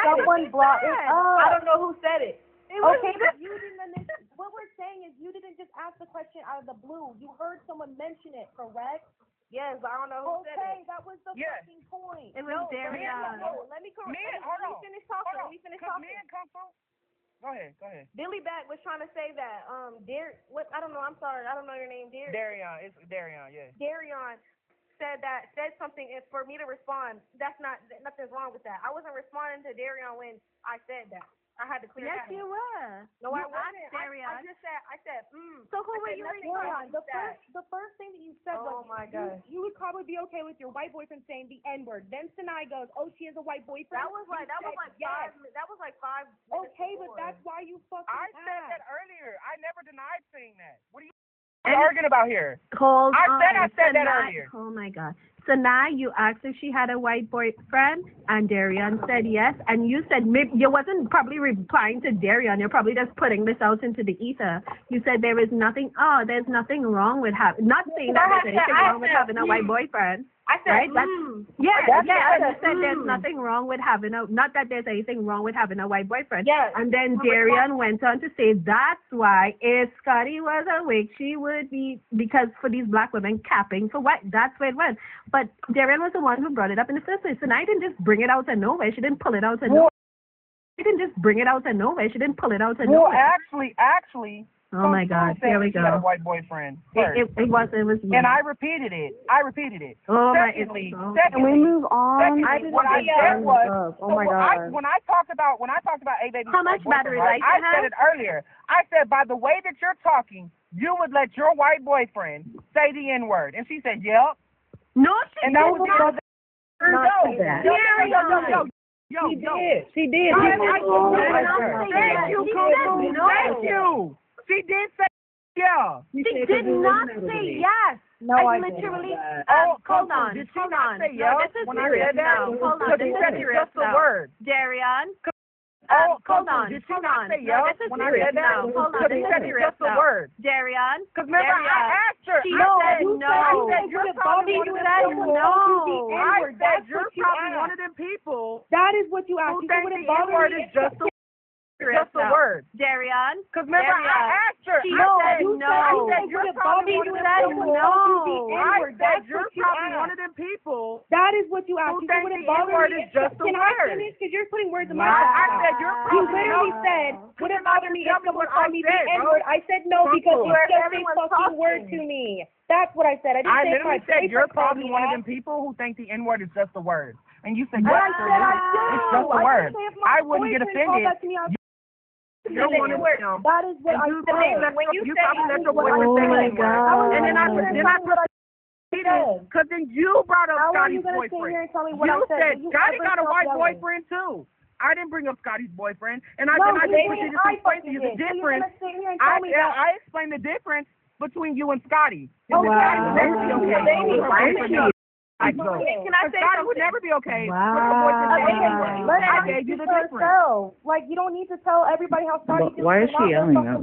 Someone brought it up. I don't know who said it. Okay, but you didn't. What we're saying is you didn't just ask the question out of the blue. You heard someone mention it, correct? Yes, but I don't know who said it. Okay, that was the fucking point. It was Darian. Let me finish talking. Let me finish talking. Go ahead. Billy Back was trying to say that what I don't know, I'm sorry, I don't know your name, Darian, it's Darian, yeah. Darian said something, and for me to respond, nothing's wrong with that. I wasn't responding to Darian when I said that. I had to clear that. Yes, you were. No, I wasn't. I just said, So who were you Darian, the first thing that you said was, oh my God, you would probably be okay with your white boyfriend saying the N-word. Then Sinai goes, oh, she has a white boyfriend. That was like 5 minutes. Okay, but that's why you fucking said that earlier. I never denied saying that. What are you arguing about here? I said that earlier. Oh my God. So now you asked if she had a white boyfriend, and Darian said yes, and you said maybe you wasn't probably replying to Darian. You're probably just putting this out into the ether. You said there's nothing wrong with having, not saying that there's anything wrong with having a white boyfriend. I said, right? You said there's nothing wrong with having not that there's anything wrong with having a white boyfriend. Yes. And then Darian went on to say that's why if Scotty was awake, she would be, because for these black women capping for what, that's where it went. But Darian was the one who brought it up in the first place, and I didn't just bring it out of nowhere. She didn't pull it out of nowhere. She didn't just bring it out of nowhere. She didn't pull it out of nowhere. Well, actually. Oh my God! Here we go. She had a white boyfriend. It was. And I repeated it. Oh secondly, my! Can we move on? Secondly, what I said was, oh my God. When I talked about A Baby's how much battery life I said it earlier. I said by the way that you're talking, you would let your white boyfriend say the N-word, and she said, "Yep." No, she and that was not She did. Thank you. She did say yeah. She did not say yes. No, I literally. Hold on. Did she not say no, yes this is when I serious said that? now. Hold on. This is serious just a now. word. Darian. Hold on. Did she not say yes this is when I serious said that? now. Hold on. This is serious just a word. Darian. Because remember, I asked her. She said no. I said you're probably She said no. I said you're probably one of them people. That is what you asked. Who think the N-word is just a word. Darian. Because remember, I asked her. She said no. I said you're probably one of them people. No. I said you're probably one of them people. That is what you asked. Who think the N-word is just a word. Can I finish? Because you're putting words in my mouth. mouth. I said you're You literally said, would it bother me if someone called me the N-word? I said no because you just a fucking word to me. That's what I said. I literally said you're probably one of them people who think the N-word is just a word. And you said, yes, it's just a word. I wouldn't get offended. You're one of them. That is what I said. When you probably let your boyfriend say God. And then I put because then you brought up Scotty's boyfriend. You said Scotty got a white boyfriend too. I didn't bring up Scotty's boyfriend, and I just explained to you the difference. I explained the difference between you and Scotty. Oh, Scotty would never be okay. Can I say Scotty would never be okay with the boyfriend. I gave you the difference. Like, you don't need to tell everybody how Scotty feels. Why is she yelling at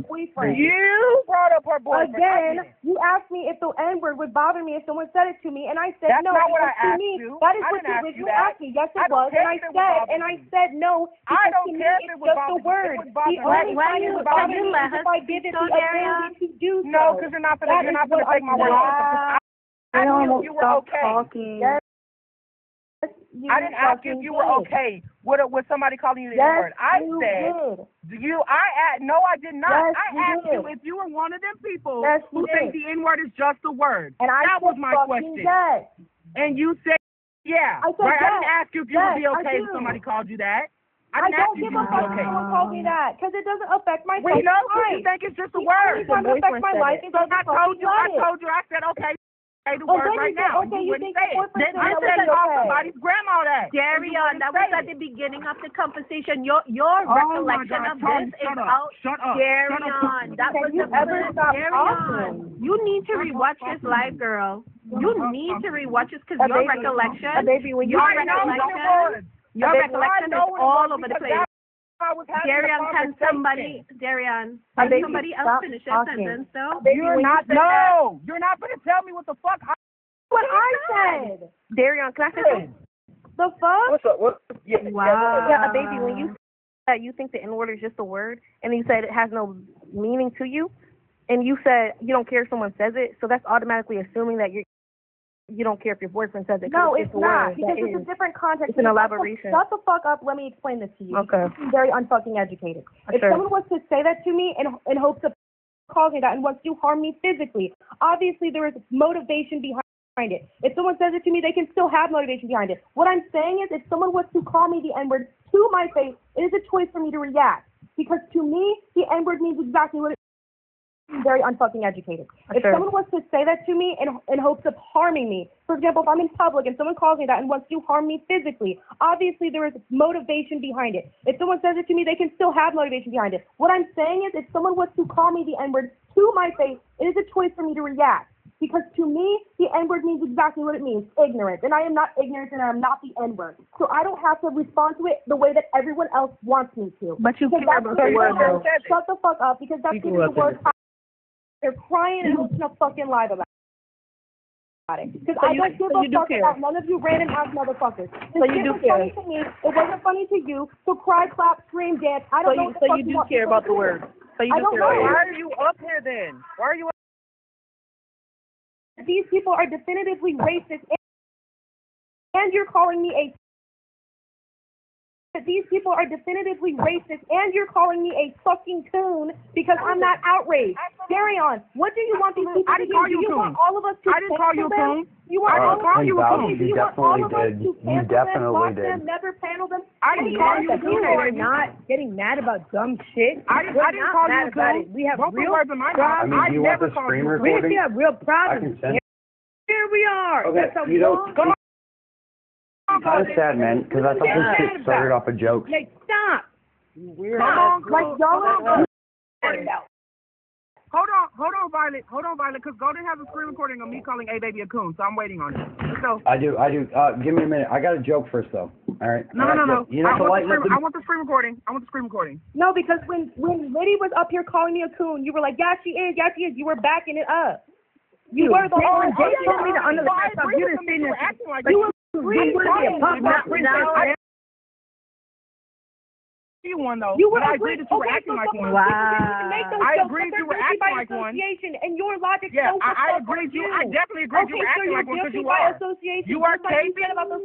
You brought up her boyfriend. Again, you asked me if the N-word would bother me if someone said it to me, and I said That's no. Not what I asked me, you. That is I what you asked me. Yes, it was. And I said no because I don't to care me if it it's would just a bother word. The only time it would bother me is if I give it the ability to do so. No, because you're not going to take my word off. I didn't ask you were okay. Yes. I didn't ask you if you were okay with somebody calling you the N-word. I said, no, I did not. Yes, I asked you if you were one of them people who think the N-word is just a word. And that was my question. Yes. And you said, yeah. I said right? Yes. I didn't ask you if you would be okay if somebody called you that. I don't give a fuck if someone calls me that because it doesn't affect my life. We know because you think it's just a word. It doesn't affect my life. So I told you, I said, okay. Say the word right now. Okay, you think say it. Then I said call somebody's grandma that. Darian, that was at the beginning of the conversation. Your recollection of this is out. Shut up. Darian, that was the first. Darian, you need to rewatch this live, girl. You need to rewatch this because your recollection is all over the place. Darian, can somebody else finish their sentence, though? You're not going to tell me what the fuck. What I said. Darian, can I say something? The fuck? What's up? What? Yeah. Wow. Yeah, baby, when you said you think the N-word is just a word, and you said it has no meaning to you, and you said you don't care if someone says it, so that's automatically assuming that you don't care if your boyfriend says it. No, it's a not, word. because it's a different context. It's an elaboration. Shut the fuck up. Let me explain this to you. Okay. I'm very unfucking educated. If Sure. someone was to say that to me in hopes of causing that and wants to harm me physically, obviously there is motivation behind it. If someone says it to me, they can still have motivation behind it. What I'm saying is, if someone was to call me the N-word to my face, it is a choice for me to react. Because to me, the N-word means exactly what it I'm very unfucking educated. If someone was to say that to me in hopes of harming me, for example, if I'm in public and someone calls me that and wants to harm me physically, obviously there is motivation behind it. If someone says it to me, they can still have motivation behind it. What I'm saying is, if someone was to call me the N-word to my face, it is a choice for me to react. Because to me, the N-word means exactly what it means, ignorance. And I am not ignorant, and I am not the N-word. So I don't have to respond to it the way that everyone else wants me to. But you care about the word, though. Shut the fuck up, because that's giving the word. They're crying and hosting a fucking live about it. Because I don't give a fuck about none of you random ass motherfuckers. So you do care. Funny to me. It wasn't funny to you. So cry, clap, scream, dance. I don't know. So you do care about the word. So you do care. Why are you up here then? Why are you? These people are definitively racist, and you're calling me a. These people are definitively racist, and you're calling me a fucking coon because I'm not outraged. Carry on. What do you want these people to do? Do you want all of us to cancel them? I didn't call you a coon. You want all of us to cancel them? You definitely did. Never panel them. I didn't call you a coon. We're not getting mad about dumb shit. I didn't call you a coon. We have real problems. I mean, do you want the screen recording? We have real problems. Here we are. Okay, that's you don't. Kind of sad, man, because I thought this shit started off a joke. Hey, stop. We're like y'all are. Hold on, Violet, because Golden has a screen recording of me calling A Baby a coon, so I'm waiting on it. Let's go. I do. Give me a minute. I got a joke first, though. All right. No. You know, I want the screen recording. No, because when Liddy was up here calling me a coon, you were like, yeah, she is. You were backing it up. You were the whole. They told me to understand stuff. You didn't say nothing. You were one though. You were I agreed that you were acting like one. Wow. I agreed you were acting like one. And your logic. Yeah, I agreed you. I definitely agreed you were acting like one because you are. You are taping.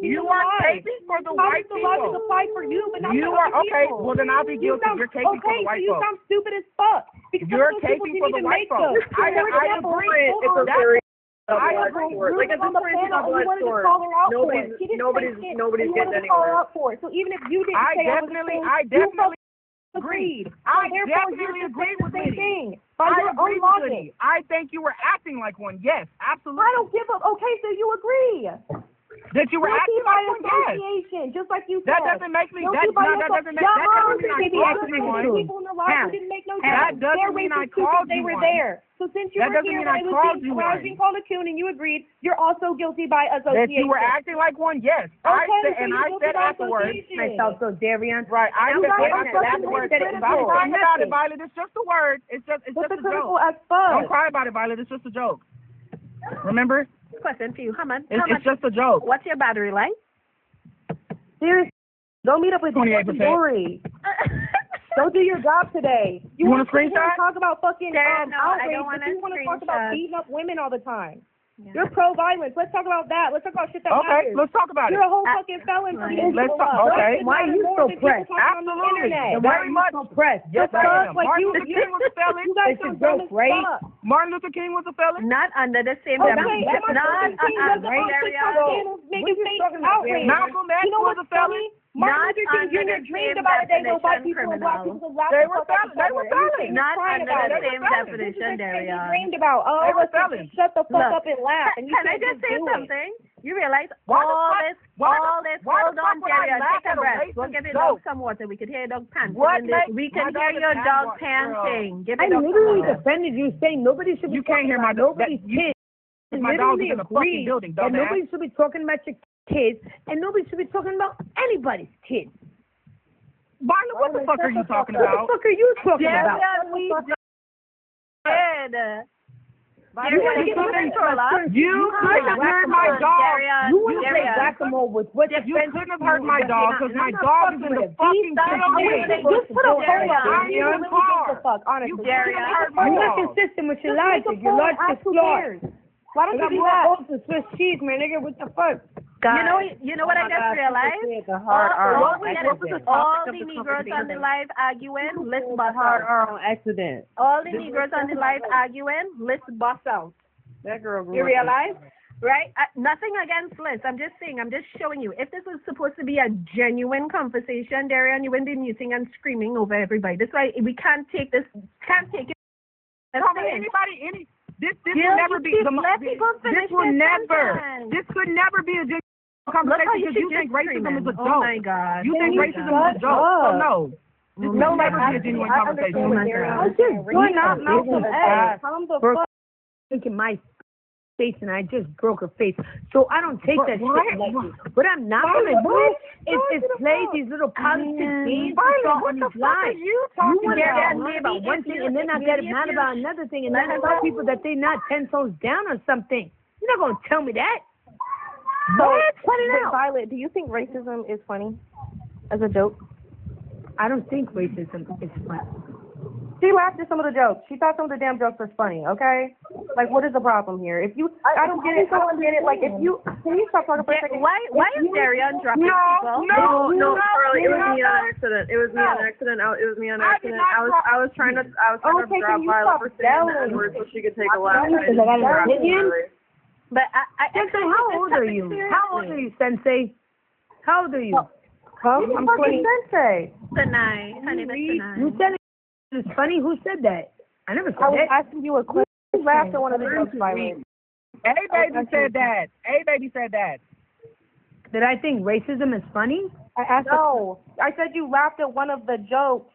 You are taping for the white people. How does the logic apply for you, but not you for are other okay. people? Well, then I'll be guilty. You're taping for the white folks. Okay, so you sound stupid as fuck. You're taping for the white folks. I agree. I agree. Like it's a panel, you wanted to call her out for it. Nobody's getting anywhere. So even if you didn't say I definitely agreed. I definitely agreed with Liddy. I think you were acting like one. Yes, absolutely. I don't give up. Okay, so you agree. That you were acting like one, yes. Just like you said. That doesn't make me. That doesn't mean I called you one. People in the live didn't make no That difference. doesn't mean I called you one. They were there. So since you were here, I was being called a coon, and you agreed, you're also guilty by association. That you were acting like one, yes. I said afterwards. Myself, so Darian. Right. I said afterwards. Don't cry about it, Violet. It's just a word. It's just a joke. Don't cry about it, Violet. It's just a joke. Remember? Question for you, Hamad. It's just a joke. What's your battery like? Seriously, go meet up with 28%. Dory. Don't do your job today. You want a screenshot? Talk about fucking no, I outrage, don't want but you want to talk about beating up women all the time. Yeah. You're pro-violence. Let's talk about that. Let's talk about shit that Okay, matters. let's talk about it. You're a whole fucking felon for beating Let's people talk. up. Okay. Why are you so pressed? Absolutely. Why are you so pressed? Yes, I am. Like Martin Luther King was a felon. You guys It's a sound joke, dumb as right? fuck. Martin Luther King was a felon. Not under the same Okay, definition. Not Malcolm X was a felon. Martin Luther King Jr. dreamed about a day when white people and black people laughed. They were felons. They were felons. Not under the same This definition, is the Darian. thing you dreamed about. Oh, They were let's felons. shut the fuck up and laugh. And you Can I can't just say do it. something? You realize Why all the this, fuck hold on, would I Darian, laugh take a at a breath. racist Go give your joke? dog some water. We could hear your dog panting. What makes We my can hear dog your a dog cat? panting. Give I it up. literally defended you, saying nobody should be You can't hear my dog. nobody's kids. My dog is in the fucking building, and dumbass. nobody should be talking about your kids, and nobody should be talking about anybody's kids. Violet, what the fuck are you talking What about? the fuck are you talking about? We did. You could have hurt my dog. You want to play whack-a-mole with what you couldn't have hurt my dog because my dog is in the fucking kitchen. Just put a hole up. I'm in the car. Honestly. You're not consistent with your logic. Your logic is flawed. Why don't you do more that? holes than Swiss cheese, my nigga. What the fuck? You know what I just realized? All the Negroes on the live arguing, let's bust out. On accident. All the Negroes on the live arguing, let's bust out. That girl. You realize? Right? Nothing against Liz. I'm just saying, I'm just showing you. If this was supposed to be a genuine conversation, Darian, you wouldn't be muting and screaming over everybody. That's why we can't take this, it. This will never be, this could never be a genuine conversation because you think racism is a joke. Oh my God. You think racism is a joke. So no. This will never be a genuine conversation. I just joined out Malcolm X. In my face, and I just broke her face. So I don't take that shit lightly. But I'm not gonna do is play these little politics games on these lines. You want to get mad about one thing and then I get mad about another thing and then I tell people that they're not 10 toes down on something. You're not gonna tell me that. Violet, do you think racism is funny as a joke? I don't think racism is funny. She laughed at some of the jokes. She thought some of the damn jokes were funny, okay? Like, what is the problem here? If you, I don't get it. Like, if you, can you stop talking for a second? Why is Darian dropping people? No, Carly, it was me on accident. It was me on accident. I was trying to drop Violet for saying the N-word so she could take a laugh. But Sensei, how old are you? How old are you, Sensei? How old are you? I'm 20. Sensei. Tonight, honey, tonight. You said it's funny. Who said that? I never said that. I was asking you a question. Who laughed at one of the jokes, Violet? A-Baby said that. A-Baby said that. Did I think racism is funny? I asked. No. I said you laughed at one of the jokes.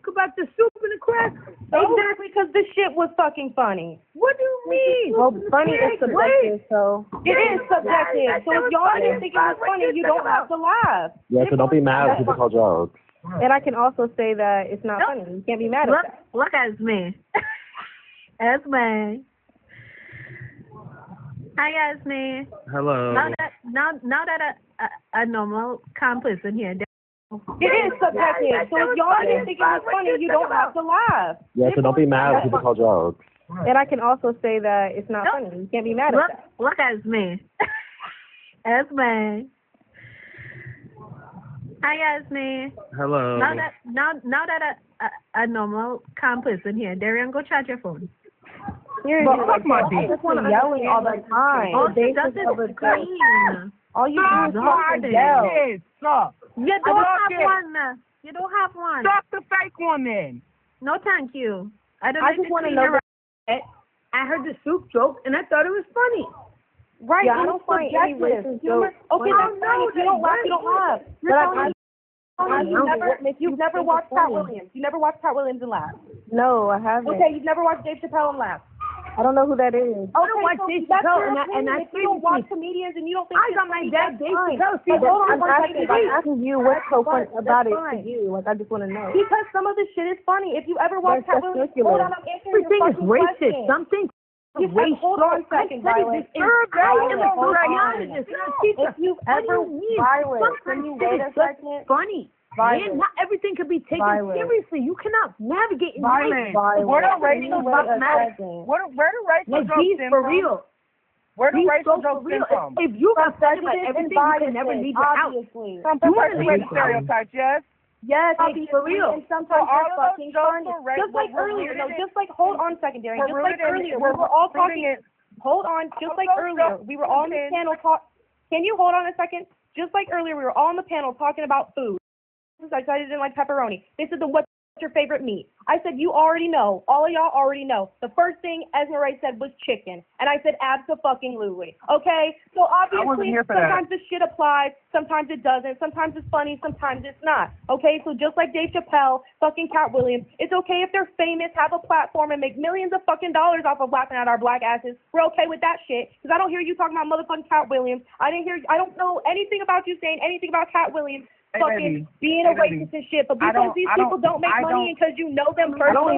About the soup and the crackers. Exactly, because this shit was fucking funny. What do you mean? Well, funny is subjective, so. It is subjective. So if y'all didn't think it was funny, you don't have to laugh. Yeah, so don't be mad if people call jokes. And I can also say that it's not funny. You can't be mad at that. Look at me. Esme. Hi, Esme. Hello. Now that a normal calm person here. It is subjective. So if y'all didn't think it was funny, you don't have to laugh. Yeah, so don't be mad if people call jokes. And I can also say that it's not funny. You can't be mad at that. Look at me. Esme. Hi, Esme. Hello. Now that a normal calm person here, Darian, go charge your phone. I just want to yelling all the time. Oh, that's it. Clean. All you do is yell. You don't have one. You don't have one. Stop the fake one then. No, thank you. I just want to know. I heard the soup joke and I thought it was funny. Right. Yeah, I don't find any racist jokes. Okay, that's fine. If you don't laugh, you don't laugh. But you've never watched Pat Williams. You never watched Pat Williams and laugh. No, I haven't. Okay, you've never watched Dave Chappelle and laugh. I don't know who that is. I don't watch Dave Chappelle, and I if you don't watch comedians and you don't think I got my dad Dave Chappelle. I'm asking you what's so funny about it to you. Like, I just want to know. Because some of the shit is funny. If you ever watch Pat Williams, hold on, I'm answering everything your is fucking racist. question. Something racist. Hold on a second, Violet. If you've ever, Violet, can you wait a second? Funny. Man, not everything can be taken seriously. You cannot navigate in life. Where do racial jokes stem from? Real. Where do racial jokes stem from? If you got offended by everything, you can never leave the house. Some perpetuate stereotypes, yes? Yes, for real. And sometimes they're fucking funny. Just like earlier, hold on a second, Darian. Just like earlier, we were all talking. Hold on, just like earlier, we were all on the panel Can you hold on a second? Just like earlier, we were all on the panel talking about food. I said I didn't like pepperoni. They said, what's your favorite meat? I said, you already know. All of y'all already know. The first thing Esmeralda said was chicken. And I said, abso-fucking-lutely. Okay? So obviously, sometimes this shit applies. Sometimes it doesn't. Sometimes it's funny. Sometimes it's not. Okay? So just like Dave Chappelle, fucking Cat Williams, it's okay if they're famous, have a platform, and make millions of fucking dollars off of laughing at our black asses. We're okay with that shit. Because I don't hear you talking about motherfucking Cat Williams. I don't know anything about you saying anything about Cat Williams. Fucking being a racist and shit, but because these people don't make money and because you know them personally,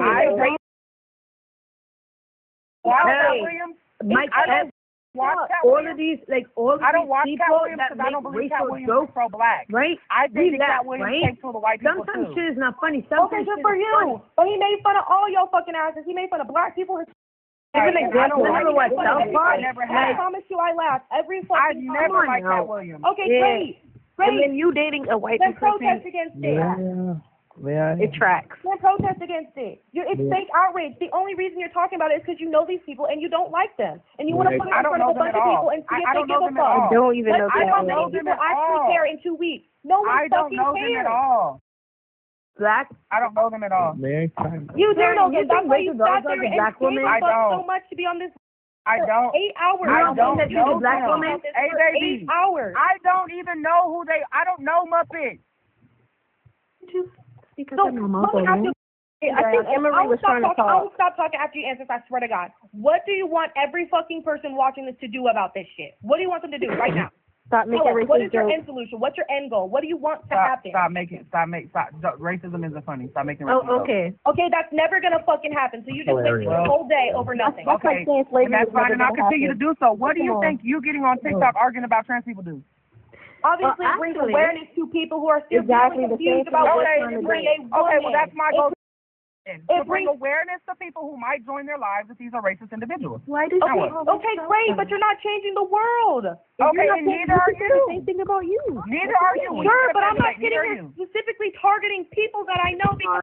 Mike Epps, all of these people that make racial jokes, pro-black. Right? I think Cat Williams takes to the white people Sometimes too. shit is not funny. Sometimes good for you. But he made fun of all your fucking asses. He made fun of black people. Give an example. Never watched South Park. I promise you, I laugh every fucking time. I never liked Cat Williams. Okay, great. And then you dating a white Then person. protest against it. It tracks. Then protest against it. It's fake outrage. The only reason you're talking about it is because you know these people and you don't like them. And you want to put it in front of a bunch of people and see if they give a fuck. I don't even know I don't know them. people actually care in 2 weeks. No one fucking cares. I don't know them at all. Black? I don't know them at all. You do know them. That's why you sat there and gave us so much to be on this. I don't. 8 hours. I don't know black them. woman. Hey, baby. 8 hours. I don't even know who they. I don't know Muppets. I think Emery was trying to talk. I will stop talking after you answer this, I swear to God. What do you want every fucking person watching this to do about this shit? What do you want them to do right now? Stop making racist jokes. What is your end solution? What's your end goal? What do you want to happen? Stop. Racism isn't funny. Stop making racism. Okay. Okay, that's never gonna fucking happen. So you just wasted your whole day over nothing. Okay, and that's fine, and I'll continue to do so. What do you think you getting on TikTok arguing about trans people do? Obviously, it brings awareness to people who are still confused about what they want. Okay, well, that's my goal. To bring awareness to people who might join their lives if these are racist individuals. Why did Okay, great, but you're not changing the world. Okay, and neither are you. The same thing about you. Neither are you. Sure, but I'm not sitting here specifically targeting people that I know because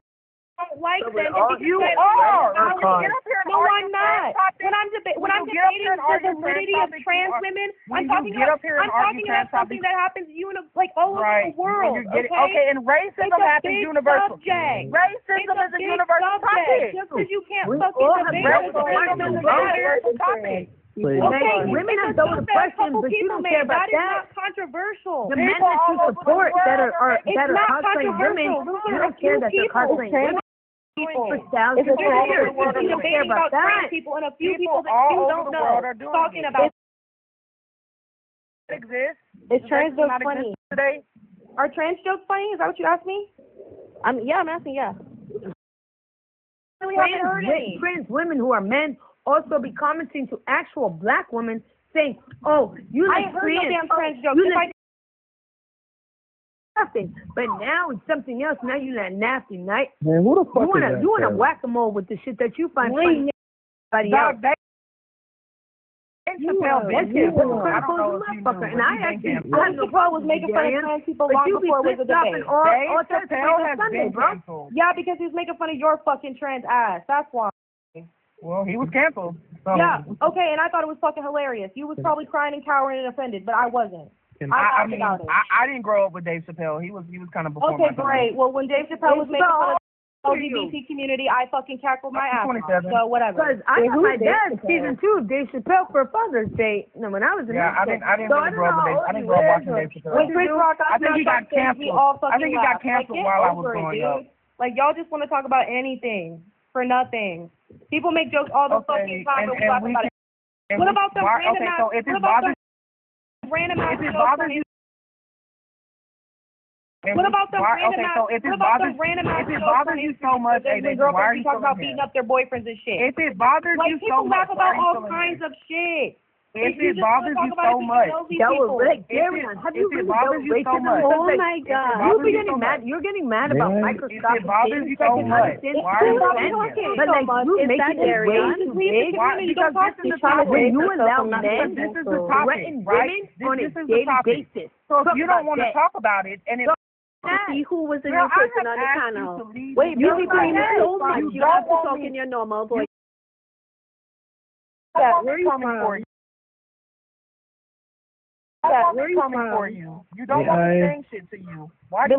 I don't like them. You are. No, I'm not. When I'm debating the validity of trans women, I'm talking about something that happens all over the world. Okay, and racism happens universal. Racism is a universal topic. Just because you can't fucking debate topic. Okay, women have those questions, but you don't care about that. That is not controversial. The men that you support that are cosplaying women, you don't care that they're cosplaying women. For thousands of years, you don't care about that. People and a few people that you don't know talking about. It exists. Is trans jokes funny today? Are trans jokes funny? Is that what you asked me? I'm asking. Yeah. Trans women who are men also be commenting to actual black women saying, "Oh, you like trans? I heard no damn trans jokes. Nothing. But now it's something else. Now you that nasty night. Man, who the fuck you wanna whack them all with the shit that you find funny. And I actually have no problem with making fun of trans people long before it was a debate. Yeah, because he was making fun of your fucking trans ass. That's why. Well, he was canceled. So. Yeah, okay, and I thought it was fucking hilarious. You was probably crying and cowering and offended, but I wasn't. I didn't grow up with Dave Chappelle. He was kind of before my time. Great. Well, when Dave Chappelle was making fun of the LGBT community, I fucking cackled my ass off. So whatever. Because I got my dad season 2 of Dave Chappelle for Father's Day. When I was in I didn't really grow up with Dave. I didn't grow up watching Dave Chappelle. When Chris Rock, I think he got canceled. I think he got canceled while I was growing up. Like y'all just want to talk about anything for nothing. People make jokes all the fucking time, but we talk about it. What about the random ass? So if it bothers you. What about the random ass? If it bothers you so much, why are you talking about beating up their boyfriends and shit? If it bothers you so much, people laugh about all kinds of shit. If it bothers you so much, have you really bothers you so much? Oh my God! You're getting mad about microscopic. If it bothers you so much, why are you saying it? But like you making it way too big. Because this is the topic. When you allow men to threaten women on a daily basis. So if you don't want to talk about it, and it. See who was the new person on the channel. Wait, you have to talk in your normal voice. Where are you coming for? Where are you coming for you? You don't want me saying shit to you. Why do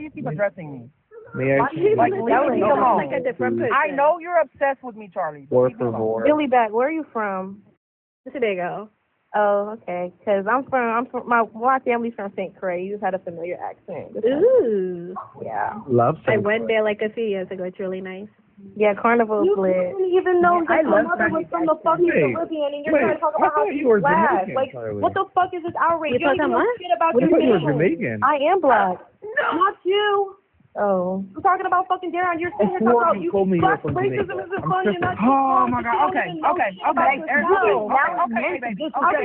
you keep addressing me? Leave me alone. Like a different person. I know you're obsessed with me, Charlie. Billy back. Where are you from? Tobago. Oh, okay. Because I'm from my family's from St. Croix. You just had a familiar accent. Ooh. Yeah. Love I went there like a few years ago. It's really nice. Yeah, Carnival's lit. You didn't even know that my mother was from the fucking Caribbean, and you're trying to talk about how she's black. Like, what the fuck is this outrage? You don't even know shit about your you were Jamaican. I am black. No. Not you. Oh. I'm talking about fucking Darren. You're sitting here talking about black racism isn't fun. You're not. Oh my God. Okay. How can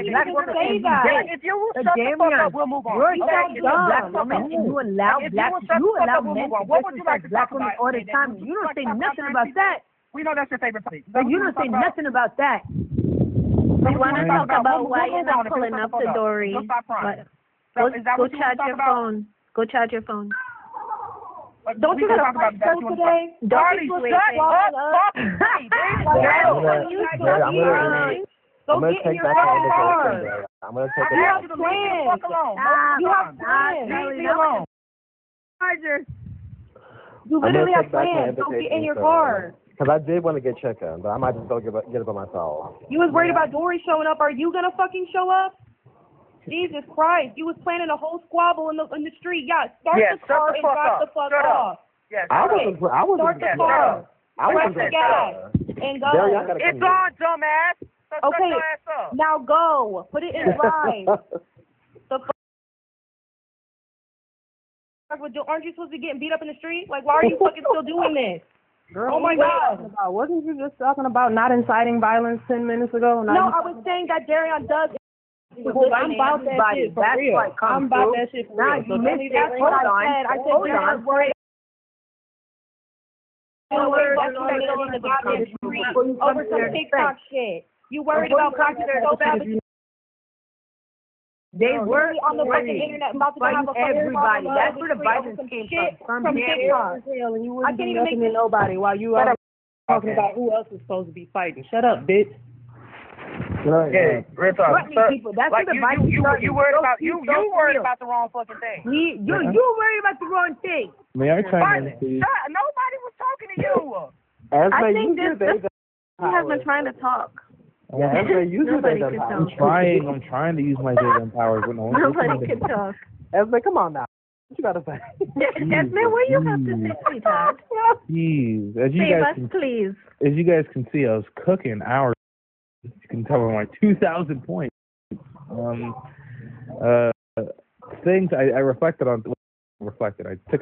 you say that? If you will shut the fuck up, we'll move on. You're black woman and you allow men to disrespect black women all the time. You don't say nothing about that. We know that's your favorite topic. But you don't say nothing about that. We want to talk about why you're not pulling up to Dory. Go charge your phone. Go charge your phone. Don't you have a show today? Don't be sleeping. I'm gonna take back my invitation. I'm gonna take it back. You have plans. Leave me alone. You literally have plans. Don't get in your car. Because I did want to get chicken, but I might just go get it by myself. You was worried about Dory showing up. Are you gonna fucking show up? Jesus Christ! You was planning a whole squabble in the street. Yeah, start the car and drive the fuck off. Yes, I wasn't. Start the car. Press the gas and go. It's on, dumbass. Okay, now go. Put it in drive. The fuck? Aren't you supposed to be getting beat up in the street? Like, why are you fucking still doing this? Girl, oh my God! Wasn't you just talking about not inciting violence 10 minutes ago? No, I was saying that Darion does. I'm about that shit for real. I'm about that shit for real. So that's what I said. I said Darion's worried. Over some TikTok shit. You worried about black people so bad, but they were on the fucking internet about to have a everybody. That's where the violence came from TikTok. And you wouldn't be looking at nobody while you are talking about who else is supposed to be fighting. Shut up, bitch. Yeah, real talk. That's like what the violence you worried about you worried about the wrong fucking thing. You worried about the wrong thing. May I chime in, please? Nobody was talking to you. I think this has been trying to talk. Yeah, Nobody can talk. I'm trying to use my data powers, but nobody can talk. Esme, come on now. What you gotta say? Esme, what you have to say, sweetheart? Jeez, please. As you guys can see, I was cooking hours. You can tell I'm like 2,000 points. Things I reflected on. I took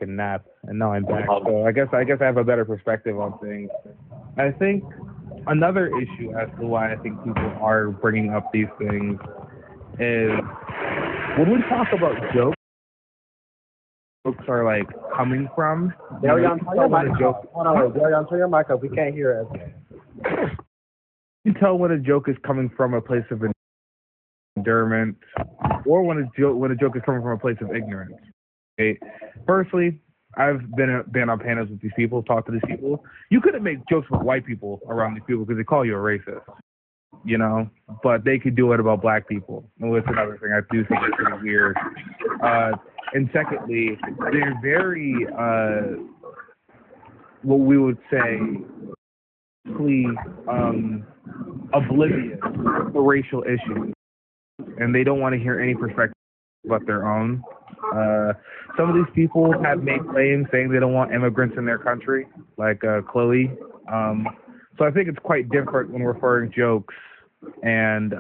a nap and now I'm back. So I guess I have a better perspective on things. I think another issue as to why I think people are bringing up these things is when we talk about jokes are like coming from. Darion, turn your mic up. We can't hear it. You can tell when a joke is coming from a place of endearment, or when a joke is coming from a place of ignorance. Okay? Firstly, I've been on panels with these people, talked to these people. You couldn't make jokes with white people around these people because they call you a racist, you know. But they could do it about black people, and that's another thing I do think is pretty weird. And secondly, they're very what we would say, oblivious to racial issues, and they don't want to hear any perspective but their own. Some of these people have made claims saying they don't want immigrants in their country, like Chloe. So I think it's quite different when referring jokes and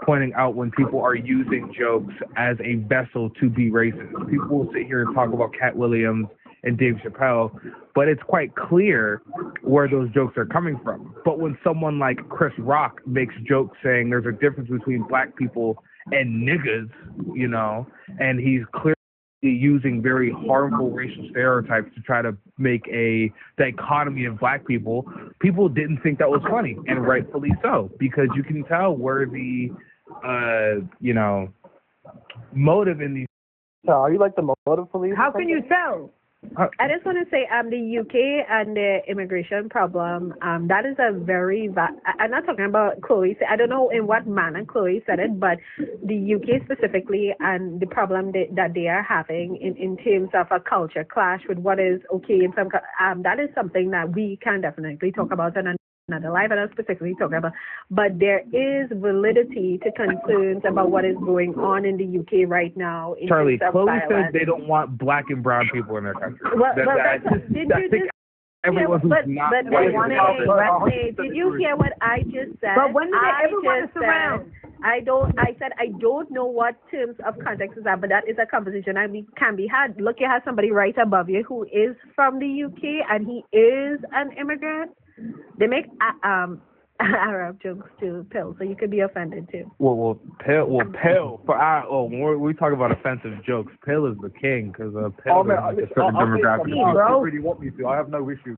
pointing out when people are using jokes as a vessel to be racist. People will sit here and talk about Cat Williams and Dave Chappelle, but it's quite clear where those jokes are coming from. But when someone like Chris Rock makes jokes saying there's a difference between black people and niggas, you know, and he's clearly using very harmful racial stereotypes to try to make a dichotomy of black people, people didn't think that was funny, and rightfully so, because you can tell where the, motive in these. So are you like the motive police? How can you tell? I just want to say, the UK and the immigration problem, that is a very I'm not talking about Chloe. I don't know in what manner Chloe said it, but the UK specifically and the problem that they are having in terms of a culture clash with what is okay in some, that is something that we can definitely talk about in another live, and I'm specifically talking about. But there is validity to concerns about what is going on in the UK right now. Charlie, Chloe said they don't want black and brown people in their country. Everyone who's not white. Did you hear what I just said? But when did they ever want us around? I said I don't know what terms of context is that, but that is a conversation can be had. Look, you have somebody right above you who is from the UK and he is an immigrant. They make Arab jokes too, Pill, so you could be offended too. Pill. When we talk about offensive jokes, Pill is the king because Pill is like a certain demographic. If you really want me to, I have no issue.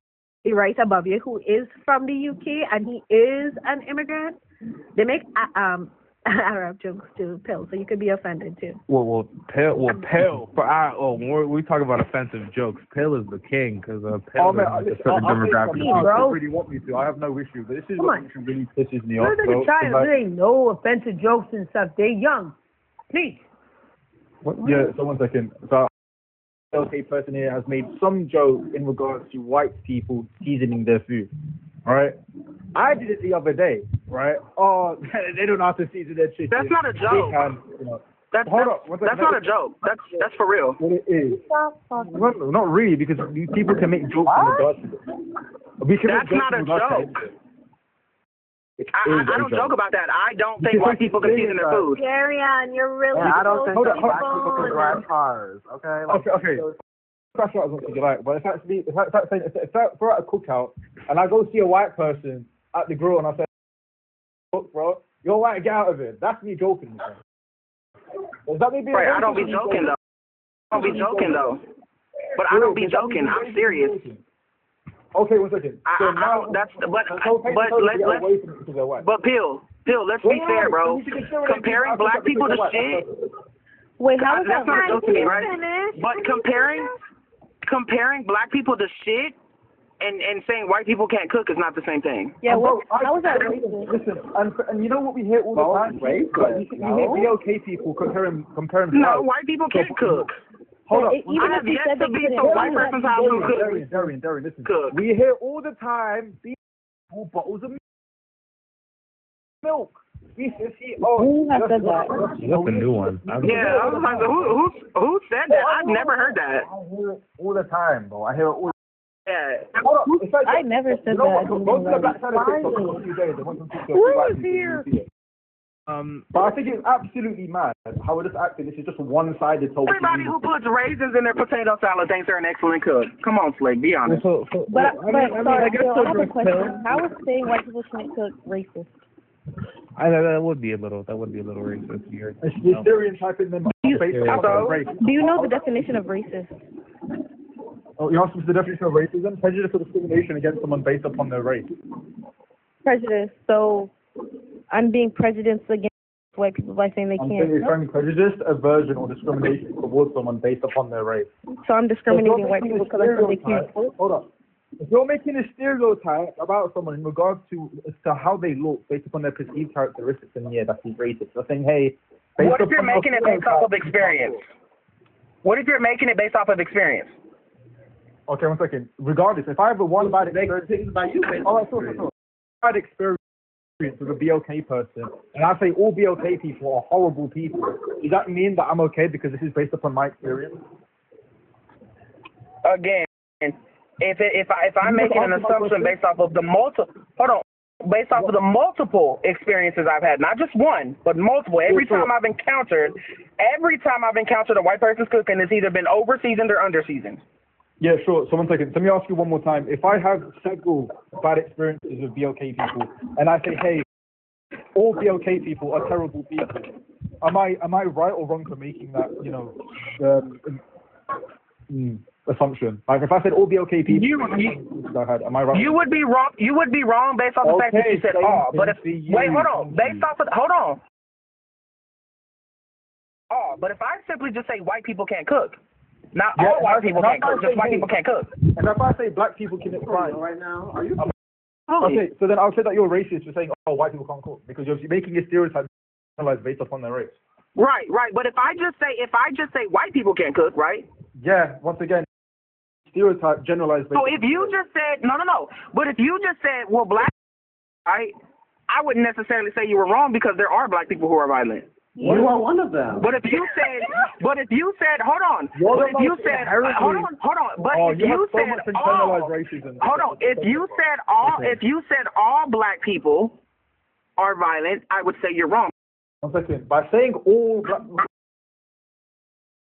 Right above you who is from the UK and he is an immigrant. They make Arab jokes too, Pill, so you could be offended too. Pill. When we talk about offensive jokes, Pill is the king because Pill is like a certain demographic. If you really want me to, I have no issue. But this is what really pisses me off. There ain't no offensive jokes and stuff. They're young. Please. Yeah, so 1 second. So, okay, person here has made some joke in regards to white people seasoning their food. All right, I did it the other day. Right? Oh, they don't know how to season their chicken. That's not a joke. That's not a joke. That's for real. What it is? Well, not really, because people can make jokes in regards to it. That's not a joke. I don't joke about that. I don't think white people can season their food. Darian, you're really I don't think black people can drive cars. Okay. Okay. Crash out as much as you like, but if we're at a cookout and I go see a white person at the grill and I say, "Look, bro, you're white, get out of it." That's me joking. Does that mean being right? I don't be joking though. But I don't be joking. I'm serious. Okay, 1 second. But Pill, let's be fair, bro. Comparing black people to shit. Wait, how is that's not a joke to me, right? Finished? But comparing black people to shit and saying white people can't cook is not the same thing. Yeah, how is that racist? Listen, and you know what we hear all the time? You hear BLK people comparing. No, white people can't cook. Hold up. I have yet to be to a white person's house who cooks. Darian, listen. Cook. We hear all the time people bottles of milk. Who has said that? That's a new one. Yeah, I was like, who said that? I've never heard that. I hear it all the time, bro. I hear it all. Yeah. I never said that. Go to the black side of TikTok for a few days. They want some pictures of white people. But I think it's absolutely mad how we're just acting. This is just one-sided. Everybody who puts raisins in their potato salad thinks they're an excellent cook. Come on, Slick, be honest. But I have a question. How is saying white people can't cook racist? That would be a little racist. It's stereotyping them. Do you know the definition of racist? Oh, you asked me the definition of racism? Prejudice or discrimination against someone based upon their race. Prejudice. So I'm being prejudiced against white people by saying they can't. You're showing prejudice, aversion, or discrimination towards someone based upon their race. So I'm discriminating white people because I say they can't. Hold up. If you're making a stereotype about someone in regards to how they look based upon their perceived characteristics, then yeah, that's racist. You're saying, hey, what if you're making it based off of experience? What if you're making it based off of experience? Okay, 1 second. Regardless, if I have one bad experience about you, bad experience with a BLK person, and I say all BLK people are horrible people, does that mean that I'm okay because this is based upon my experience? Again, if I'm making an assumption based off of the multiple experiences I've had, not just one, but multiple. Every time I've encountered a white person's cooking, it's either been over-seasoned or under-seasoned. Yeah, sure. So 1 second. Let me ask you one more time. If I have several bad experiences with BLK people, and I say, hey, all BLK people are terrible people, am I right or wrong for making that, assumption? Like if I said all BLK people, am I right? You would be wrong. You would be wrong based off the fact that you said all. But but if I simply just say white people can't cook. Not all white people can't cook, just white people can't cook. And if I say black people can cook right now, are you? Okay, so then I'll say that you're racist for saying, oh, white people can't cook because you're making a stereotype based upon their race. Right. But if I just say white people can't cook, right? Yeah. Once again, stereotype generalized. So if you just said no. But if you just said, well, black, right? I wouldn't necessarily say you were wrong because there are black people who are violent. You are one of them. But if you said, hold on. But if you said, hold on. But if you said all, if you said all black people are violent, I would say you're wrong 1 second. By saying all black,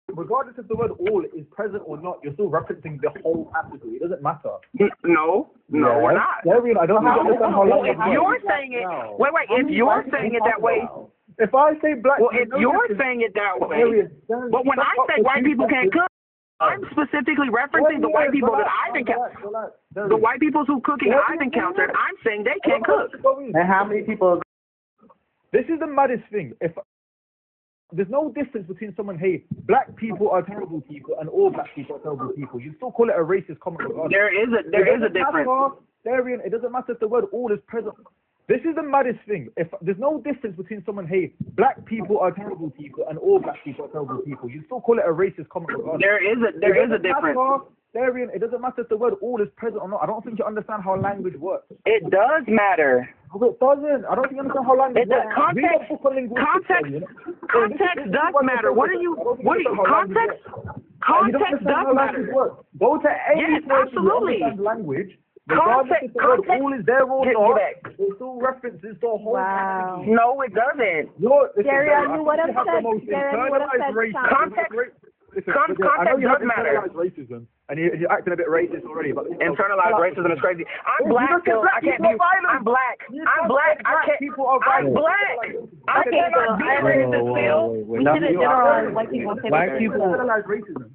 regardless if the word all is present or not, you're still referencing the whole category. It doesn't matter. No, we're not. I don't have to understand how long. If you're saying it, wait. If you're saying it that way. If I say black, well, if you're saying it that way, but when I say white people can't cook, I'm specifically referencing the white people that I've encountered. The white people who cooking I've encountered, I'm saying they can't cook. And how many people? This is the maddest thing. If there's no difference between someone, hey, black people are terrible people and all black people are terrible people, you still call it a racist comment regardless. There is a difference. Darian, it doesn't matter if the word all is present. This is the maddest thing. If there's no difference between someone, hey, black people are terrible people and all black people are terrible people, you still call it a racist comment regardless. There is a difference. Darian, it doesn't matter if the word all is present or not. I don't think you understand how language works. It does matter. No, it doesn't. I don't think you understand how language works. Context does matter. Context does matter. Go to any absolutely. Language. Context all is there or not, it still references the whole category. No, it doesn't. Gary, are you what upset? Context does matter. Racism, and you're acting a bit racist already. But internalized racism is crazy. I'm black. I can't be. I'm black. I'm black. I can't. I'm black. I cannot be racist. We shouldn't generalize white people. Black people.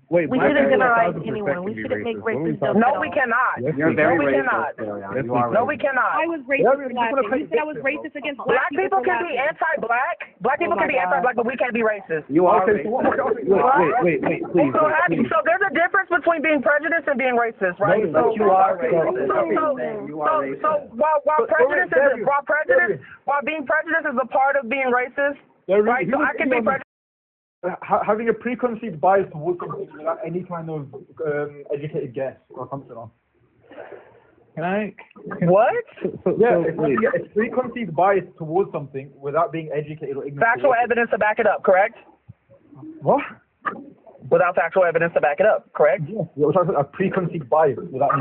Wait, we shouldn't generalize anyone. We shouldn't make racist. No, we cannot. You're very racist. No, we cannot. I was racist last year. You said I was racist against black people. Can be anti-black. Black people can be anti-black, but we can't be racist. You are racist. Wait, please. So there's a difference between being prejudiced and being racist, right? No, you are racist. So while being prejudiced is a part of being racist, right? So I can be prejudiced. Having a preconceived bias towards something without any kind of educated guess or something on. What? It's preconceived bias towards something without being educated or ignorant. Factual evidence to back it up, correct? What? Without factual evidence to back it up, correct? Yes. A preconceived bias without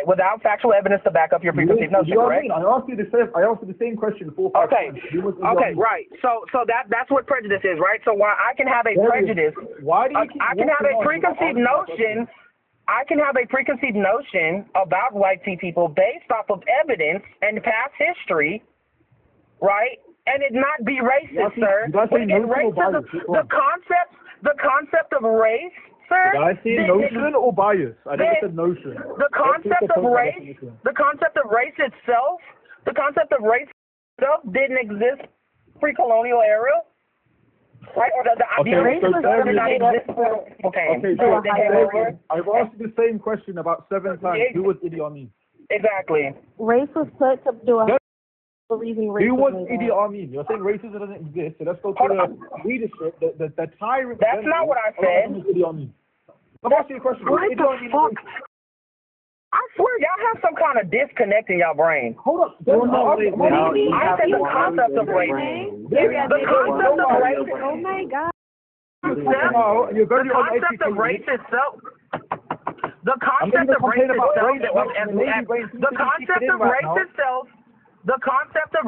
without factual evidence to back up your preconceived notion, correct? I asked you the same question 4 5 times. Okay, right. So that's what prejudice is, right? So while I can have a prejudice, I can have a preconceived notion. I can have a preconceived notion about white people based off of evidence and past history, right? And it not be racist, sir. Racism, the concept of race, sir. Did I say notion or bias? I never said notion. The concept of race itself, didn't exist pre-colonial era. Right? Or the idea of race did not exist. I've asked you the same question about 7 times. Who was Idi Amin? Exactly. Race was put to do a reason. Who was Idi Amin? You're saying racism doesn't exist, so let's go to the leadership, the tyrant. That's not what I said. Idi Amin. I'm asking you a question. What the fuck? I swear, y'all have some kind of disconnect in y'all brain. Hold up. I said the concept of race. The concept of race. Oh my God. The concept of race itself. The concept of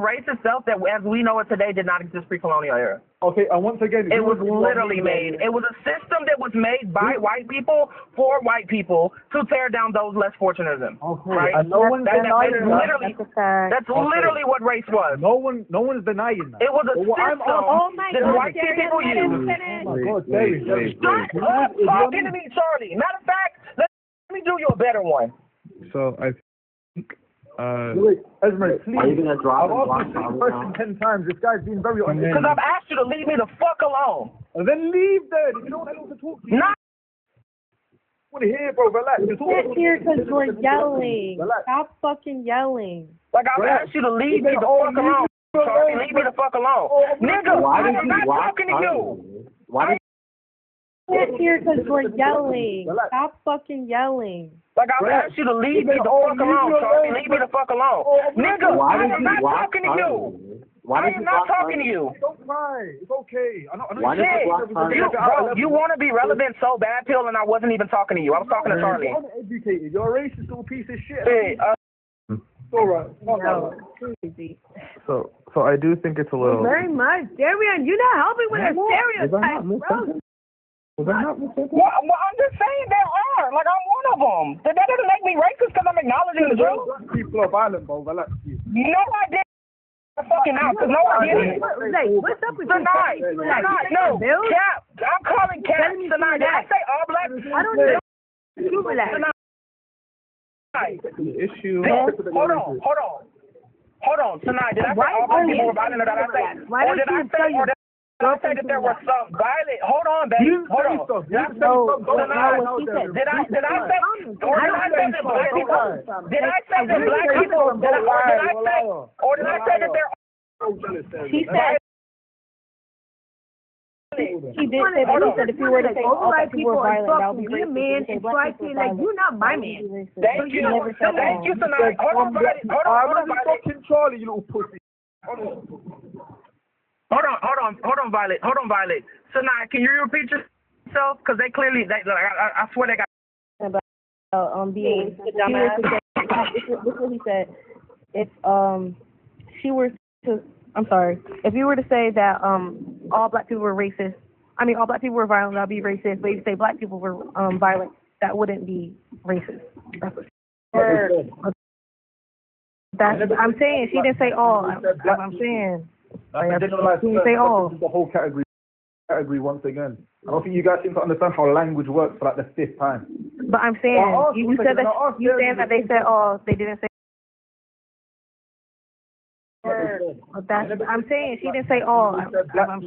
race itself that as we know it today did not exist pre-colonial era. Okay, and once again, it was literally made. It was a system that was made by white people for white people to tear down those less fortunate than them. Okay, right? and no one's denying that. That's literally what race was. No one's denying that. It was a system that white people used. Stop talking to me, Charlie. Matter of fact, let me do you a better one. So I think. Wait, Esme, please. Are you gonna drop I've asked you this question 10 times. This guy's been very honest. Because I've asked you to leave me the fuck alone. And then leave then. If you don't want to talk to you. Not. I want to hear, bro. Relax. Sit here because you're yelling. Stop fucking yelling. Like I've asked you to leave me the fuck alone. Charlie, leave me the fuck alone. Nigga, I'm not talking to you. Sit here because you're yelling. Stop fucking yelling. Like I've asked you to leave me the fuck alone, Charlie. Leave me the fuck alone. Nigga, I am not talking to you. I am not talking to you. Don't cry. It's okay. I know you want to be relevant so bad, Pill, and I wasn't even talking to you. I was talking to Charlie. You're uneducated. You're a racist little piece of shit. Hey, All right. No, crazy. So I do think it's a little. Very much. Darian, you're not helping with a stereotype, bro. Was that not mistaken? Well, I'm just saying there are. Like, I'm one of them. That doesn't make me racist because I'm acknowledging the truth. Black people are violent, bro. Relax. No, I didn't. Fucking out, because no, I didn't. Like, what's up with you? Tonight, no, Cap. I'm calling Cap tonight. Did I say all black people? I don't know. You relax. The issue. Hold on. Tonight, did I say all black people were violent, or did I say, I say that there was some violent? Hold on, baby. Hold on. Did I say that black people? Did I say that there? She said. She did say that. He said if you were to say all black people were violent, that would be racist. Man, and try to like you're not my man. Thank you. Thank you tonight. Hold on, fucking Charlie, you little pussy. Hold on, Violet. Tonight, can you repeat yourself? Because they clearly, I swear they got. About being a dumbass. This is what he said. If she were to, I'm sorry, if you were to say that all black people were racist, I mean all black people were violent, that would be racist. But if you say black people were violent, that wouldn't be racist. That's I'm saying. She didn't say all. I'm saying. She didn't say all. The whole category once again. I don't think you guys seem to understand how language works for like the 5th time. But I'm saying you said that you saying that they said all. They didn't say. I'm saying she didn't say all. I'm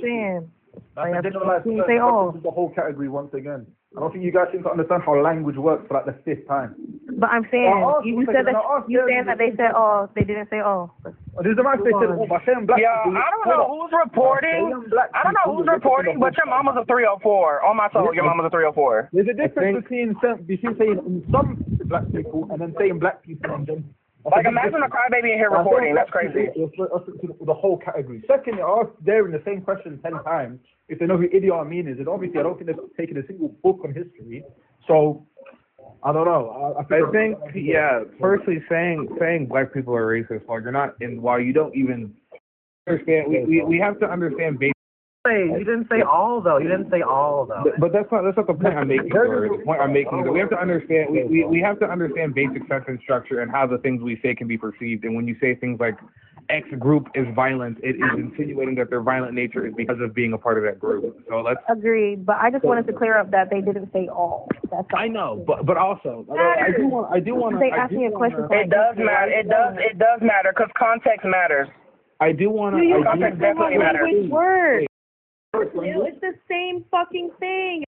saying. She didn't say all. The whole category once again. I don't think you guys seem to understand how language works for like the 5th time. But I'm saying you said that you saying that they said all. They didn't say all. There's a man say all by saying black. Yeah, I don't know who's reporting. But your mama's a 304. On my soul, your mama's a 304. There's a difference between saying some black people and then saying black people and then. Like, imagine a crybaby in here reporting. That's crazy. The whole category. Secondly, I asked Darren the same question 10 times if they know who Idi Amin is, and obviously I don't think they've taken a single book on history. So I don't know. I think firstly saying black people are racist while you don't even understand. We have to understand basic. You didn't say all though. But that's not the point I'm making. The point I'm making is that we have to understand. We have to understand basic sentence structure and how the things we say can be perceived. And when you say things like X group is violent, it is insinuating that their violent nature is because of being a part of that group. So let's. Agreed, but I just wanted to clear up that they didn't say all. That's all. I know, but also I do want. They asked me a question. It does matter. It does matter because context matters. I do want to. Context definitely matters. Which word? It's the same fucking thing.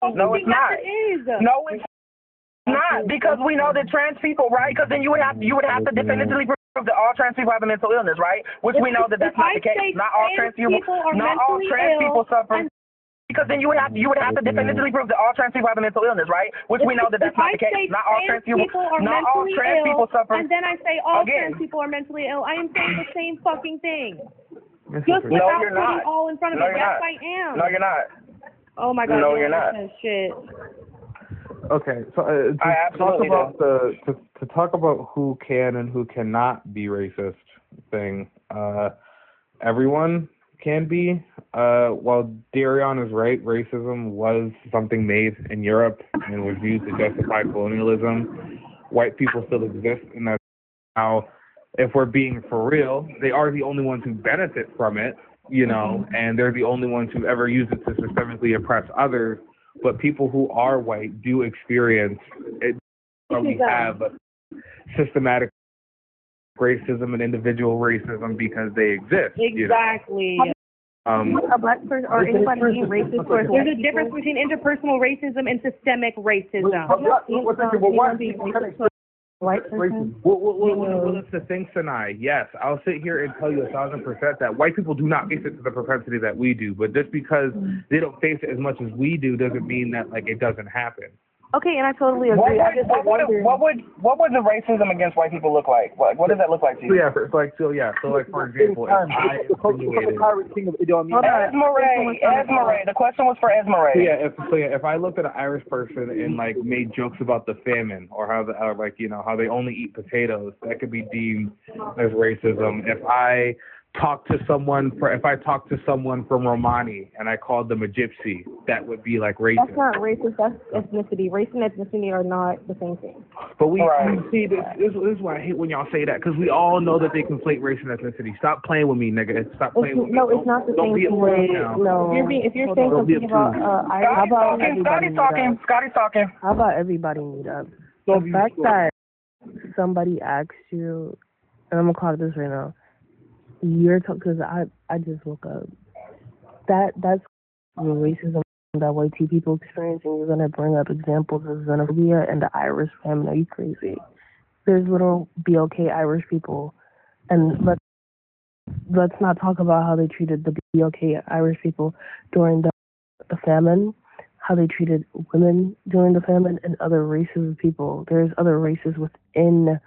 No, it's not. It is. No, it's not, because we know that trans people, right? Because then you would have to definitively prove that all trans people have a mental illness, right? Which we know that that's not the case. Not all trans people suffer. Because then you would have to definitively prove that all trans people have a mental illness, right? Which we know that that's not the case. Not all trans people suffer. And then I say all trans people are mentally ill. I am saying the same fucking thing. No, Just without you're not. putting all in front of No, me. you're Yes, not. I am. No, you're not. Oh my God. No, you're not. Shit. Okay, so to talk about who can and who cannot be racist thing, everyone can be. While Darian is right, racism was something made in Europe and was used to justify colonialism. White people still exist, and that's how, if we're being for real, they are the only ones who benefit from it, and they're the only ones who ever use it to systemically oppress others. But people who are white do experience it. We have systematic racism and individual racism because they exist. Exactly. A black person or anybody being racist towards there's a difference between interpersonal racism and systemic racism. White person? Well, that's the thing, Sinai. Yes, I'll sit here and tell you 1,000% that white people do not face it to the propensity that we do. But just because they don't face it as much as we do doesn't mean that it doesn't happen. Okay, and I totally agree. What would the racism against white people look like? What does that look like to you? So for example, Esmeralda. The question was for Esmeralda. If I looked at an Irish person and like made jokes about the famine or how how they only eat potatoes, that could be deemed as racism. If I talk to someone from Romani and I called them a gypsy, that would be like racist. That's not racist. That's ethnicity. Race and ethnicity are not the same thing. But we see this is why I hate when y'all say that, because we all know that they conflate race and ethnicity. Stop playing with me, nigga. Stop playing with me. No, it's not the same thing. No. If you're saying something about how about Scotty's talking. How about everybody meet up? The fact that somebody asks you, and I'm gonna call it this right now. You're because I just woke up. That's the racism that white people experience, and you're gonna bring up examples of xenophobia and the Irish famine. Are you crazy? There's little BOK Irish people, and let's not talk about how they treated the BOK Irish people during the famine, how they treated women during the famine, and other races of people. There's other races within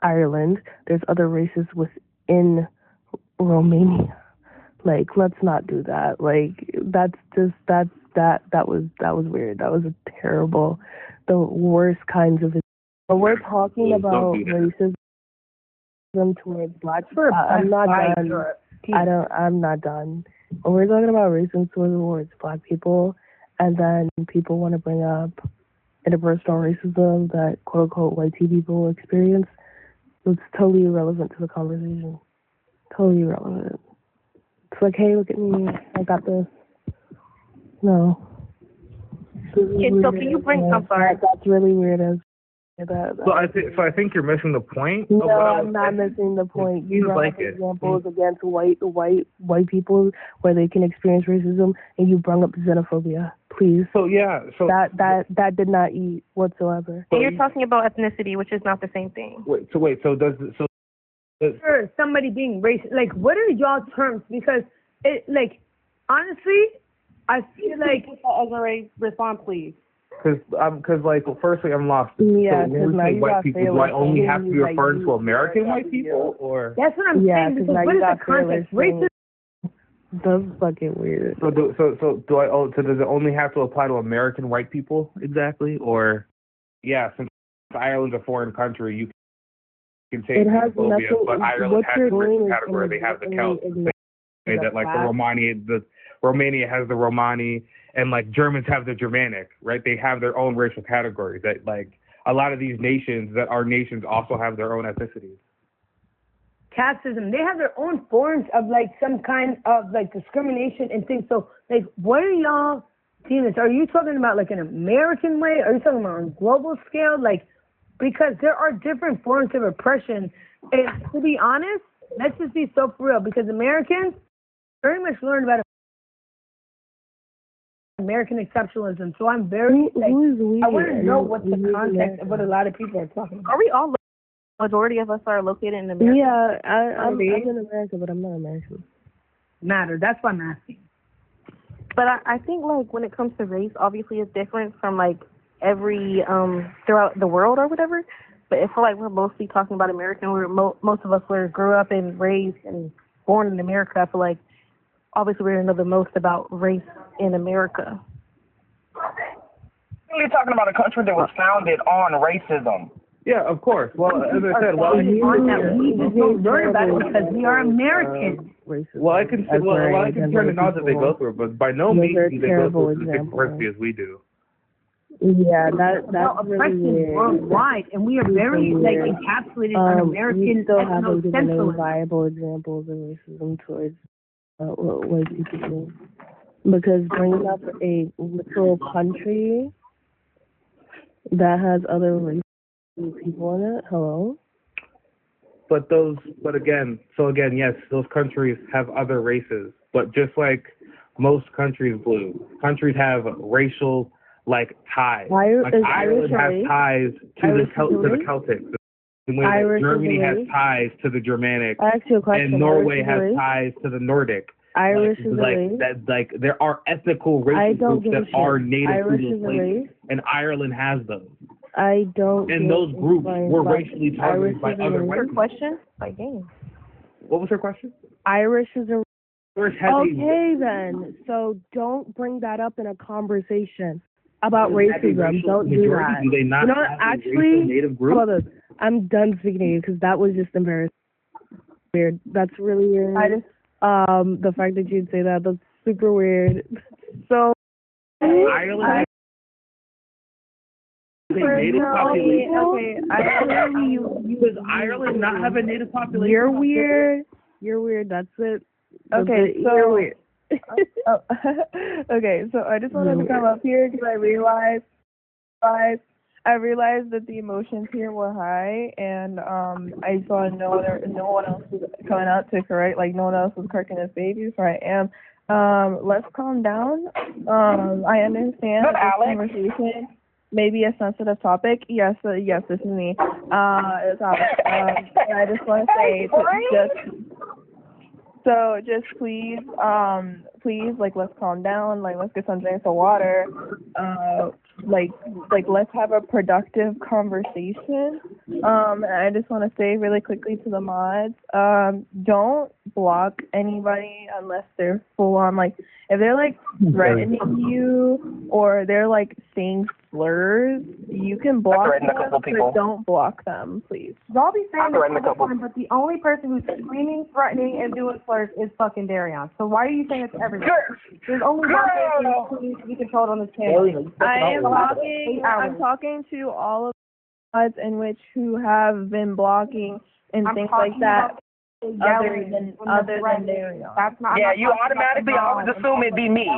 Ireland. There's other races within Romania. Like, let's not do that. Like, that was weird. That was a terrible, the worst kinds of. But we're talking about racism towards black people. I'm not done. I'm not done. When we're talking about racism towards black people, and then people want to bring up interpersonal racism that quote unquote white people experience. It's totally irrelevant to the conversation. Totally irrelevant. It's like, hey, look at me. I got this. No. Okay, so can you bring... I'm sorry. That's really weird. So I think you're missing the point. No, I'm not missing the point. You brought up examples against white people where they can experience racism, and you brought up xenophobia. Please. So that did not eat whatsoever. And you're talking about ethnicity, which is not the same thing. Sure, somebody being racist. Like, what are y'all terms? Because it, like, honestly, I feel like. Ezra, respond, please. Because firstly, I'm lost. Yeah, so when we say white people, do I only have to be referring to American white people, or? That's what I'm saying. Because what is the context? Racism. That's fucking weird. So does it only have to apply to American white people exactly, or? Yeah, since Ireland's a foreign country, you can say xenophobia, but Ireland has a certain category. They have the Celts. They say that like the Romania has the Romani, and like Germans have the Germanic, right? They have their own racial categories. That like a lot of these nations that are nations also have their own ethnicities. Casteism. They have their own forms of like some kind of like discrimination and things. So like, what are y'all seeing this? Are you talking about like an American way? Are you talking about on a global scale? Like, because there are different forms of oppression. And to be honest, let's just be so for real. Because Americans very much learned about American exceptionalism. So I'm very like, I want to know what the context of what a lot of people are talking about. Are we all? Majority of us are located in America. Yeah, I'm in America, but I'm not American. Matter. That's why I'm asking. But I think like when it comes to race, obviously it's different from like every throughout the world or whatever. But I feel like we're mostly talking about American. Most of us grew up and raised and born in America. I feel like obviously we're gonna know the most about race in America. You're talking about a country that was founded on racism. Yeah, of course. Well, as I said, we just don't learn about it because we are Americans. Well, I can turn the knowledge that they go through, but by no means do they go through the same diversity as we do. Yeah, that's really weird. Worldwide, and we are very like encapsulated on American. We still haven't given any viable examples of racism towards white people, because bringing up a literal country that has other races. People in it, hello. But again, yes, those countries have other races. But just like most countries, countries have racial like ties. Ireland has ties to the Celtics. The way that Germany has ties to the Germanic, and Norway has ties to the Nordic. Irish is a race. That there are ethnical racial groups that are native Irish to those is a places, race. and Ireland has those. I don't. And those groups were racially targeted by other white people. Question by game. What was her question? Irish is a Okay, then. So don't bring that up in a conversation about racism. Don't do that. Do they not you know what? have Actually, native group? how about this? I'm done speaking to you because that was just embarrassing. Weird. That's really weird. The fact that you'd say that's super weird. So Ireland. Native population. Okay, does Ireland not have a native population? You're weird. You're weird. That's it. Okay, so you're weird. Okay, so I just wanted to come up here because I realized that the emotions here were high, and I saw no one else was coming out to correct, like no one else was correcting this baby, so I am. Let's calm down. I understand that this conversation may be a sensitive topic. Yes, this is me. It's Alex. I just want to say just please, like, let's calm down, like, let's get some drinks of water, like, let's have a productive conversation. I just want to say really quickly to the mods, don't block anybody unless they're full on, like, if they're, like, threatening you, or they're, like, saying slurs, you can block them, but don't block them, please. Y'all be saying this all the time, but the only person who's screaming, threatening, and doing slurs is fucking Darion. So why are you saying it's everyone? There's only one person who needs to be controlled on this channel. I'm talking to all of the mods in which who have been blocking and things like that. Other than Darion. That's not. Yeah, you automatically always assume it'd be me.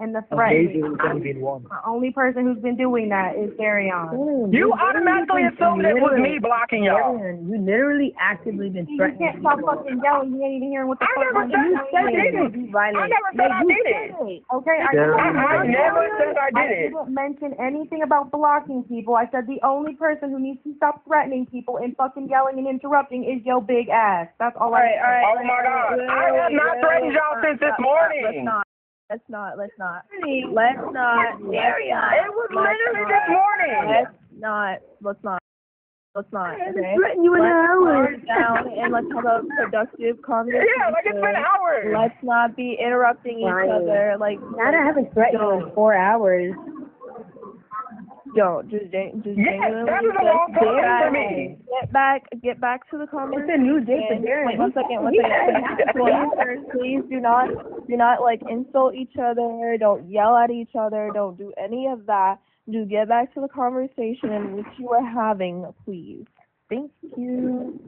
And the threat. The only person who's been doing that is Darion. You automatically assumed it was me blocking y'all. You literally actively been threatening. You can't stop fucking yelling. You ain't even hearing what the fuck I never said I did it. I never said I did it. Okay, I never said I did it. I didn't mention anything about blocking people. I said the only person who needs to stop threatening people and fucking yelling and interrupting is your big ass. That's all I said. Oh my God. I have not threatened y'all since this morning. Let's not. It was literally this morning. Let's not. Okay. Threaten you in hours. Down and let's have a productive conversation. Yeah, like it's been hours. Let's not be interrupting each other. Like, I haven't threatened you in 4 hours. Don't just genuinely that is a long time for me. Get back to the conversation. It's a new day for Darren. Wait, one second. Please do not like insult each other. Don't yell at each other. Don't do any of that. Do get back to the conversation in which you are having, please. Thank you.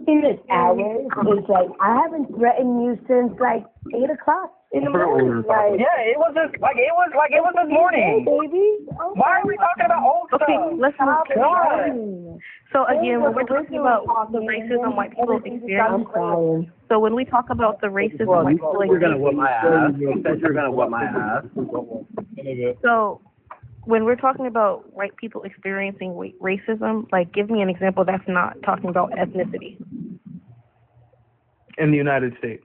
In this hour, it's like I haven't threatened you since like 8 o'clock in the morning. Like, yeah, it was just like it was this morning. Baby. Why are we talking about old stuff? Okay, let's move on. So again, when we're talking about the racism white people experience, so when we talk about the racism white people experience, you're gonna whip my ass. You said you're gonna whip my ass. So when we're talking about white people experiencing racism, like, give me an example that's not talking about ethnicity. In the United States.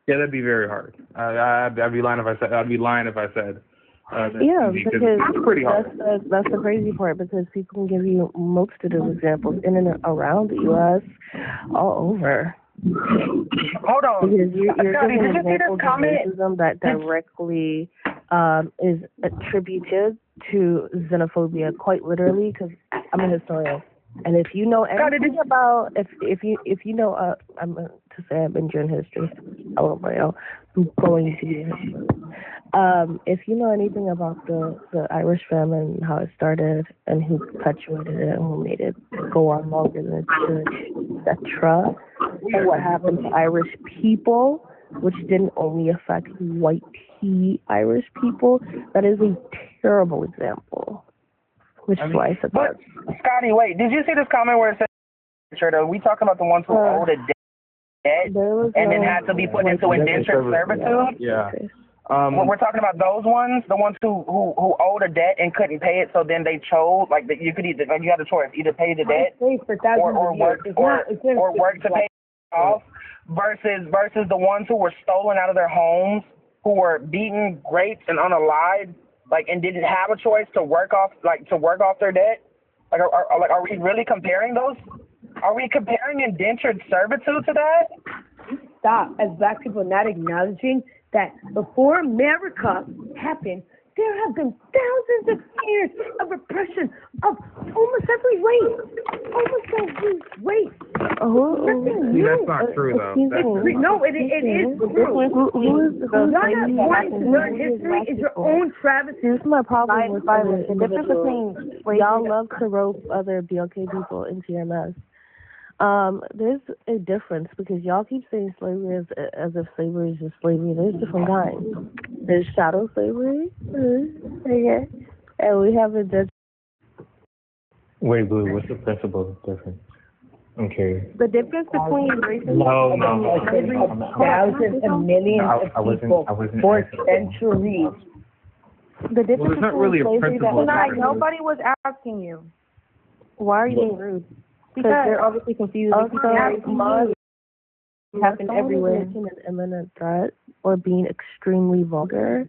Yeah, that'd be very hard. I'd be lying if I said. Yeah, because because it's pretty hard. That's the crazy part, because people can give you multitude of examples in and around the U.S., all over. Hold on. Because you're Scotty, giving did you see this examples of comment? racism that directly is attributed to xenophobia, quite literally, because I'm a historian. And if you know anything about, if you know, I'm to say I've been doing history, I won't know, I'm going to be a historian. If you know anything about the Irish famine, how it started, and who perpetuated it, and who made it go on longer than it should, etc., and what happened to Irish people, which didn't only affect white Irish people, that is a terrible example. Which is why I said that. Scotty, wait, did you see this comment where it said, are we talking about the ones who owed a debt and then had to be put into indentured servitude? Yeah. We're talking about those ones, the ones who owed a debt and couldn't pay it, so then they chose, like, you could you had a choice, either pay the debt or work to pay it off. versus the ones who were stolen out of their homes, who were beaten, raped, and unalived, like, and didn't have a choice to work off their debt? Like, are we really comparing those? Are we comparing indentured servitude to that? Stop. As black people not acknowledging that before America happened, there have been thousands of years of repression of almost every race. See, that's not true, though. No, it is true. Y'all not wanting to learn history is your own travesty. Here's my problem with violence. The difference between slavery, y'all love to rope other BLK people into your mess. There's a difference because y'all keep saying slavery as if slavery is just slavery. There's different kinds. There's shadow slavery, okay, and we have a judge. Wait, Blue, what's the principle difference? I'm curious. the difference between races. No. Thousands and millions of people for centuries. The difference Well, it's not really a principle. Nobody was asking you. Why are you being rude? Because they're obviously confused. Happen everywhere. Making an imminent threat or being extremely vulgar,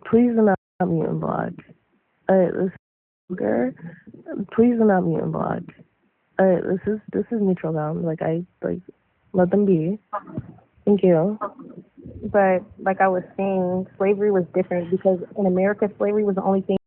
please do not mute and block. This is vulgar. Please do not mute and block. This is neutral ground. Let them be. Thank you. But like I was saying, slavery was different because in America, slavery was the only thing